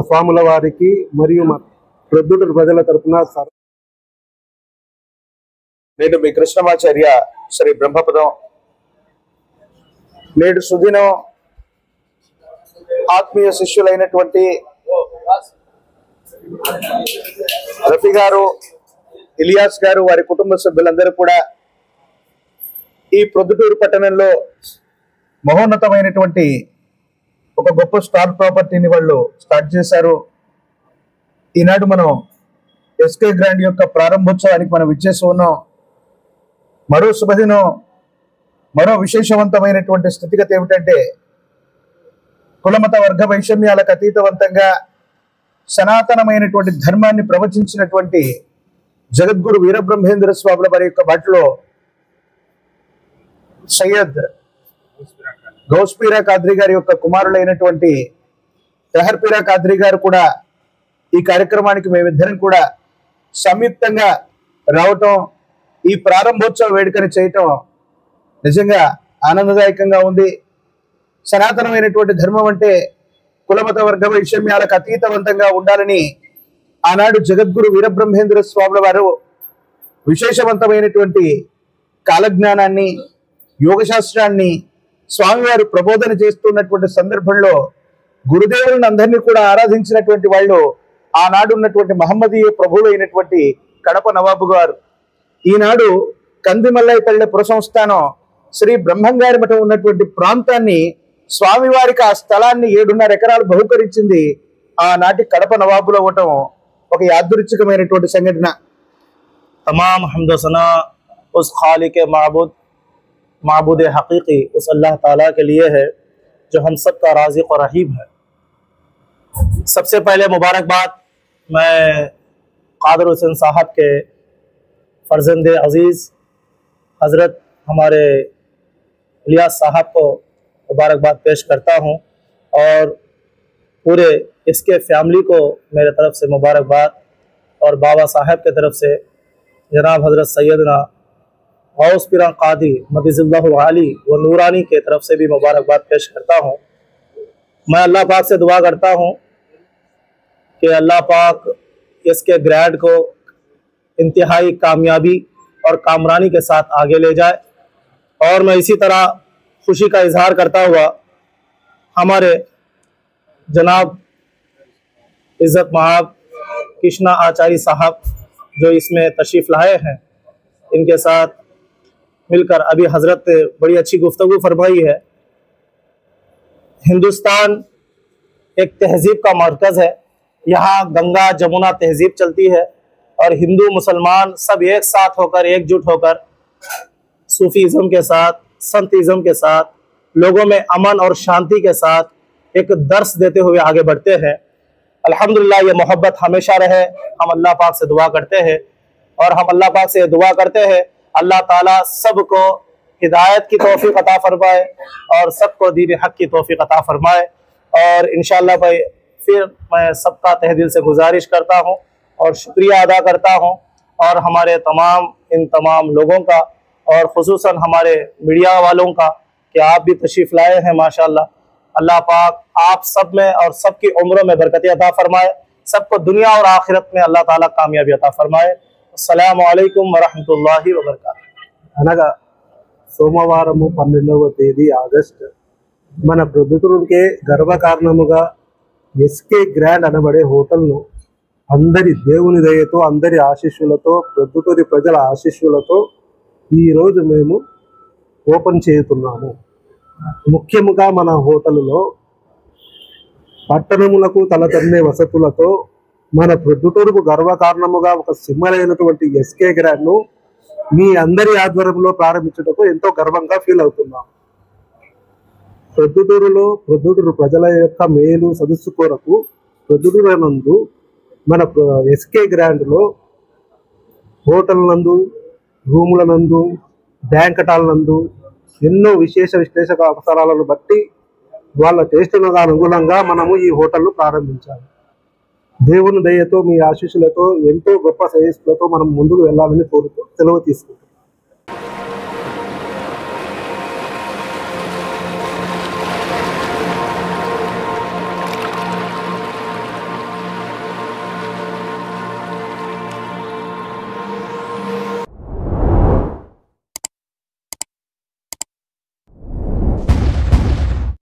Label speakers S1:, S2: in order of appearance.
S1: స్వాముల వారికి మరియు ప్రొద్దుటూరు ప్రజల తరపున
S2: నేడు మీ కృష్ణమాచార్య శ్రీ బ్రహ్మపదం నేడు సుదినం ఆత్మీయ శిష్యులైనటువంటి రఫీ గారు, ఇలియాస్ గారు, వారి కుటుంబ సభ్యులందరూ కూడా ఈ ప్రొద్దుటూరు పట్టణంలో మహోన్నతమైనటువంటి ఒక గొప్ప స్టార్ ప్రాపర్టీని వాళ్ళు స్టార్ట్ చేశారు. ఈనాడు మనం ఎస్కే గ్రాండ్ యొక్క ప్రారంభోత్సవానికి మనం ఇచ్చేసి ఉన్నాం. మరో శుభదినం, మరో విశేషవంతమైనటువంటి స్థితిగతి ఏమిటంటే కులమత వర్గ వైషమ్యాలకు అతీతవంతంగా సనాతనమైనటువంటి ధర్మాన్ని ప్రవచించినటువంటి జగద్గురు వీరబ్రహ్మేంద్ర స్వాముల వారి యొక్క బాటలో సయ్యద్ గౌస్పీరా కాద్రీ గారి యొక్క కుమారులైనటువంటి తెహర్పీరా కాద్రీ గారు కూడా ఈ కార్యక్రమానికి మేమిద్దరం కూడా సంయుక్తంగా రావటం, ఈ ప్రారంభోత్సవ వేడుకని చేయటం నిజంగా ఆనందదాయకంగా ఉంది. సనాతనమైనటువంటి ధర్మం అంటే కులమత వర్గ వైషమ్యాలకు అతీతవంతంగా ఉండాలని ఆనాడు జగద్గురు వీరబ్రహ్మేంద్ర స్వాముల వారు విశేషవంతమైనటువంటి కాలజ్ఞానాన్ని, యోగశాస్త్రాన్ని స్వామివారు ప్రబోధన చేస్తున్నటువంటి సందర్భంలో గురుదేవులను అందరినీ కూడా ఆరాధించినటువంటి వాళ్ళు ఆనాడు ఉన్నటువంటి మహమ్మదీయ ప్రభువులు అయినటువంటి కడప నవాబు గారు. ఈనాడు కందిమల్లైపల్లె పురసంస్థానం శ్రీ బ్రహ్మంగారి మఠం ఉన్నటువంటి ప్రాంతాన్ని స్వామివారికి ఆ స్థలాన్ని 7.5 ఎకరాలు బహుకరించింది ఆనాటి కడప నవాబులో ఉండటం ఒక యాదృచ్ఛికమైనటువంటి సంఘటన.
S3: तमाम हम्दोसना उस खालिक माबूद हकीकी उस अल्लाह ताला के लिए है जो हम सब का राज़िक़ और रहीम है। सबसे पहले मुबारकबाद मैं कादर हुसैन साहब के फ़र्जंद अज़ीज़ हज़रत हमारे इलियास साहब को मुबारकबाद पेश करता हूँ और पूरे इसके फैमिली को मेरे तरफ से मुबारकबाद और बाबा साहब के तरफ से जनाब हज़रत सैयदना गौसपीरा कादी मदीज़ुल्लाह आली व नूरानी के तरफ से भी मुबारकबाद पेश करता हूँ। मैं अल्लाह पाक से दुआ करता हूँ कि अल्लाह पाक इसके ग्रैंड को इंतहाई कामयाबी और कामरानी के साथ आगे ले जाए। और मैं इसी तरह खुशी का इजहार करता हुआ हमारे जनाब इज़्ज़त महाब कृष्णा आचार्य साहब जो इसमें तशरीफ़ लाए हैं, इनके साथ मिलकर अभी हज़रत ने बड़ी अच्छी गुफ्तगू फरमाई है। हिंदुस्तान एक तहज़ीब का मरकज़ है, यहाँ गंगा जमुना तहज़ीब चलती है और हिंदू मुसलमान सब एक साथ होकर, एकजुट होकर सूफ़ीज़म के साथ, संतिज़म के साथ, लोगों में अमन और शांति के साथ एक दर्स देते हुए आगे बढ़ते हैं। अल्हम्दुलिल्लाह ये मोहब्बत हमेशा रहे, हम अल्लाह पाक से दुआ करते हैं। और हम अल्लाह पाक से दुआ करते हैं अल्लाह ताला सबको हिदायत की तौफीक अता फरमाए और सबको दीन हक की तौफीक अता फरमाए। और इंशाअल्लाह भाई फिर मैं सबका तहे दिल से गुजारिश करता हूँ और शुक्रिया अदा करता हूँ और हमारे इन तमाम लोगों का और ख़ुसूसन हमारे मीडिया वालों का कि आप भी तशरीफ़ लाए हैं माशाअल्लाह। अल्लाह पाक आप सब में और सबकी उम्रों में बरकत अता फरमाए, सबको दुनिया और आखिरत में अल्लाह ताला कामयाबी अता फरमाए। अस्सलामु अलैकुम वरहमतुल्लाहि वबरकातुहू।
S1: అనగా సోమవారము 12వ తేదీ ఆగస్టు మన ప్రొద్దుటూరుకే గర్వకారణముగా ఎస్కే గ్రాండ్ అనబడే హోటల్ను అందరి దేవుని దయతో, అందరి ఆశీస్సులతో, ప్రొద్దుటూరి ప్రజల ఆశీస్సులతో ఈరోజు మేము ఓపెన్ చేస్తున్నాము. ముఖ్యముగా మన హోటలులో పట్టణములకు తలతన్నే వసతులతో మన ప్రొద్దుటూరుకు గర్వకారణముగా ఒక సింహలైనటువంటి ఎస్కే గ్రాండ్ను మీ అందరి ఆధ్వర్యంలో ప్రారంభించటకు ఎంతో గర్వంగా ఫీల్ అవుతున్నాం. ప్రొద్దుటూరు ప్రజల యొక్క మేలు సదస్సు కొరకు ప్రొద్దుటూరు నందు మన ఎస్కే గ్రాండ్లో హోటల్ నందు, రూముల నందు, బ్యాంకెటాల నందు ఎన్నో విశ్లేషక అవసరాలను బట్టి వాళ్ళ టేస్టులకు అనుగుణంగా మనము ఈ హోటల్ను ప్రారంభించాలి. దేవుని దయతో, మీ ఆశీస్సులతో, ఎంతో గొప్ప శ్రేయస్సులతో మనం ముందుకు వెళ్ళాలని కోరుతూ సెలవు తీసుకుంటాం.